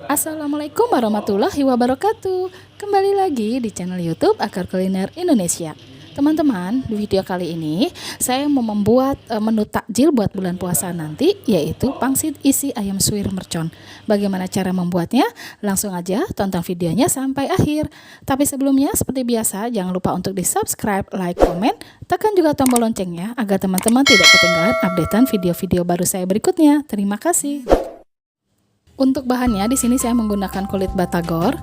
Assalamualaikum warahmatullahi wabarakatuh. Kembali lagi di channel YouTube Akar Kuliner Indonesia. Teman-teman, di video kali ini saya mau membuat menu takjil buat bulan puasa nanti, yaitu pangsit isi ayam suwir mercon. Bagaimana cara membuatnya? Langsung aja tonton videonya sampai akhir. Tapi sebelumnya, seperti biasa, jangan lupa untuk di-subscribe, like, komen, tekan juga tombol loncengnya agar teman-teman tidak ketinggalan updatean video-video baru saya berikutnya. Terima kasih. Untuk bahannya di sini saya menggunakan kulit batagor.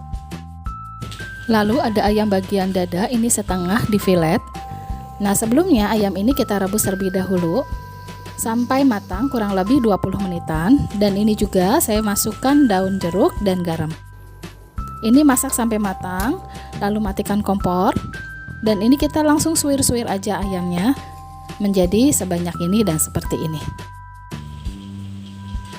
Lalu ada ayam bagian dada, ini setengah di filet. Nah, sebelumnya ayam ini kita rebus terlebih dahulu sampai matang kurang lebih 20 menitan, dan ini juga saya masukkan daun jeruk dan garam. Ini masak sampai matang, lalu matikan kompor. Dan ini kita langsung suwir-suwir aja ayamnya menjadi sebanyak ini dan seperti ini.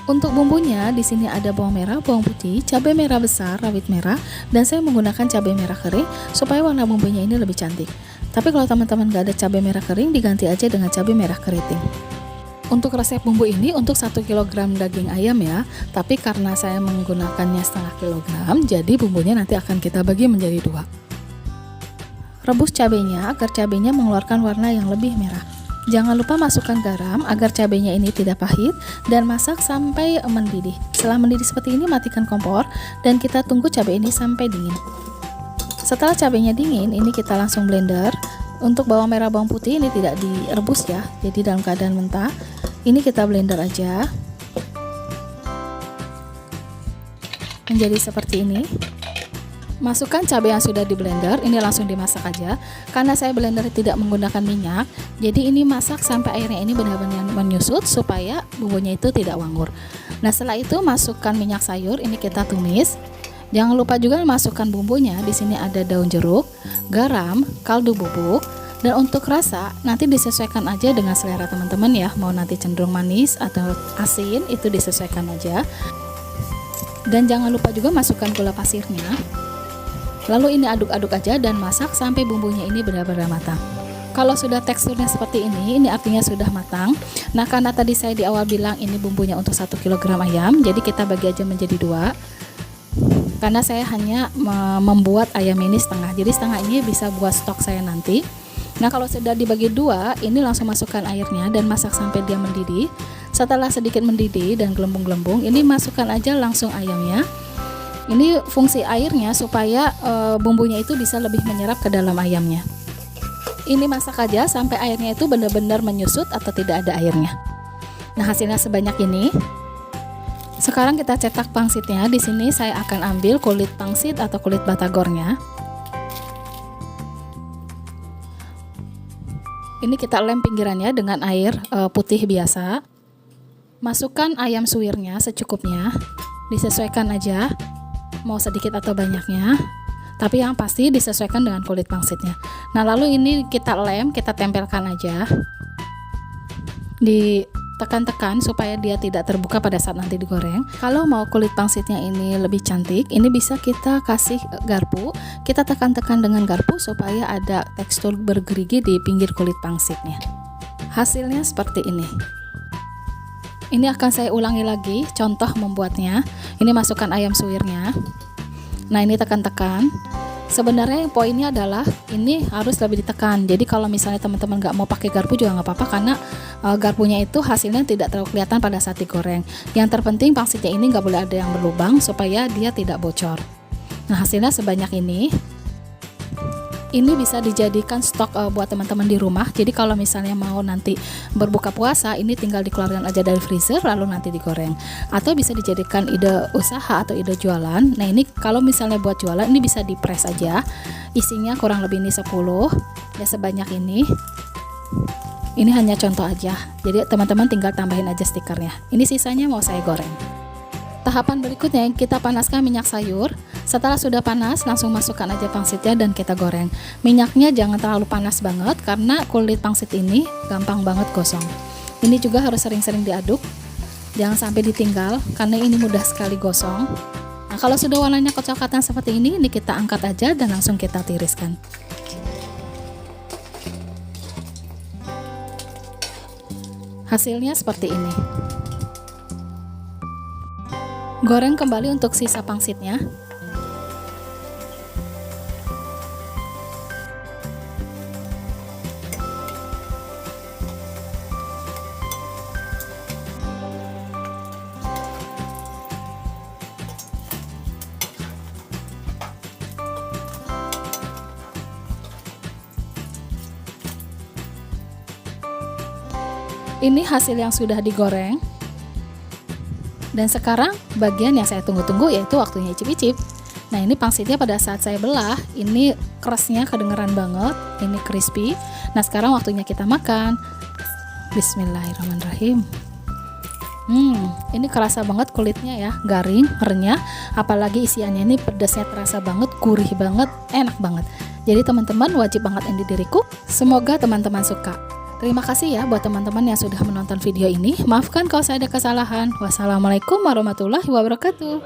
Untuk bumbunya di sini ada bawang merah, bawang putih, cabai merah besar, rawit merah, dan saya menggunakan cabai merah kering supaya warna bumbunya ini lebih cantik. Tapi kalau teman-teman gak ada cabai merah kering, diganti aja dengan cabai merah keriting. Untuk resep bumbu ini untuk 1 kg daging ayam ya, tapi karena saya menggunakannya setengah kilogram, jadi bumbunya nanti akan kita bagi menjadi 2. Rebus cabainya agar cabainya mengeluarkan warna yang lebih merah. Jangan lupa masukkan garam agar cabainya ini tidak pahit dan masak sampai mendidih. Setelah mendidih seperti ini, matikan kompor dan kita tunggu cabai ini sampai dingin. Setelah cabainya dingin, ini kita langsung blender. Untuk bawang merah, bawang putih ini tidak direbus ya, jadi dalam keadaan mentah. Ini kita blender aja menjadi seperti ini. Masukkan cabai yang sudah di blender, ini langsung dimasak aja. Karena saya blender tidak menggunakan minyak, jadi ini masak sampai airnya ini benar-benar menyusut supaya bumbunya itu tidak wangur. Nah, setelah itu masukkan minyak sayur, ini kita tumis. Jangan lupa juga masukkan bumbunya. Di sini ada daun jeruk, garam, kaldu bubuk, dan untuk rasa nanti disesuaikan aja dengan selera teman-teman ya. Mau nanti cenderung manis atau asin, itu disesuaikan aja. Dan jangan lupa juga masukkan gula pasirnya. Lalu ini aduk-aduk aja dan masak sampai bumbunya ini benar-benar matang. Kalau sudah teksturnya seperti ini artinya sudah matang. Nah, karena tadi saya di awal bilang ini bumbunya untuk 1 kg ayam, jadi kita bagi aja menjadi 2. Karena saya hanya membuat ayam ini setengah, jadi setengah ini bisa buat stok saya nanti. Nah, kalau sudah dibagi 2, ini langsung masukkan airnya dan masak sampai dia mendidih. Setelah sedikit mendidih dan gelembung-gelembung, ini masukkan aja langsung ayamnya. Ini fungsi airnya supaya bumbunya itu bisa lebih menyerap ke dalam ayamnya. Ini masak aja sampai airnya itu benar-benar menyusut atau tidak ada airnya. Nah, hasilnya sebanyak ini. Sekarang kita cetak pangsitnya. Di sini saya akan ambil kulit pangsit atau kulit batagornya. Ini kita lem pinggirannya dengan air putih biasa. Masukkan ayam suwirnya secukupnya. Disesuaikan aja mau sedikit atau banyaknya, tapi yang pasti disesuaikan dengan kulit pangsitnya. Nah, lalu ini kita lem, kita tempelkan aja, ditekan-tekan supaya dia tidak terbuka pada saat nanti digoreng. Kalau mau kulit pangsitnya ini lebih cantik, ini bisa kita kasih garpu, kita tekan-tekan dengan garpu supaya ada tekstur bergerigi di pinggir kulit pangsitnya. Hasilnya seperti ini. Ini akan saya ulangi lagi contoh membuatnya. Ini masukkan ayam suwirnya. Nah, ini tekan-tekan. Sebenarnya yang poinnya adalah ini harus lebih ditekan. Jadi kalau misalnya teman-teman nggak mau pakai garpu juga nggak apa-apa, karena garpunya itu hasilnya tidak terlalu kelihatan pada saat digoreng. Yang terpenting pangsitnya ini nggak boleh ada yang berlubang supaya dia tidak bocor. Nah, hasilnya sebanyak ini. Ini bisa dijadikan stok buat teman-teman di rumah. Jadi kalau misalnya mau nanti berbuka puasa, ini tinggal dikeluarkan aja dari freezer lalu nanti digoreng. Atau bisa dijadikan ide usaha atau ide jualan. Nah, ini kalau misalnya buat jualan, ini bisa di-press aja. Isinya kurang lebih ini 10, ya sebanyak ini. Ini hanya contoh aja. Jadi teman-teman tinggal tambahin aja stikernya. Ini sisanya mau saya goreng. Tahapan berikutnya, kita panaskan minyak sayur. Setelah sudah panas, langsung masukkan aja pangsitnya dan kita goreng. Minyaknya jangan terlalu panas banget karena kulit pangsit ini gampang banget gosong. Ini juga harus sering-sering diaduk, jangan sampai ditinggal karena ini mudah sekali gosong. Nah, kalau sudah warnanya kecoklatan seperti ini kita angkat aja dan langsung kita tiriskan. Hasilnya seperti ini. Goreng kembali untuk sisa pangsitnya. Ini hasil yang sudah digoreng. Dan sekarang bagian yang saya tunggu-tunggu yaitu waktunya icip-icip. Nah, ini pangsitnya pada saat saya belah, ini kerasnya kedengeran banget, ini crispy. Nah, sekarang waktunya kita makan. Bismillahirrahmanirrahim. Ini kerasa banget kulitnya ya, garing, renyah. Apalagi isiannya ini pedasnya terasa banget, gurih banget, enak banget. Jadi teman-teman wajib banget ini diriku. Semoga teman-teman suka. Terima kasih ya buat teman-teman yang sudah menonton video ini. Maafkan kalau saya ada kesalahan. Wassalamualaikum warahmatullahi wabarakatuh.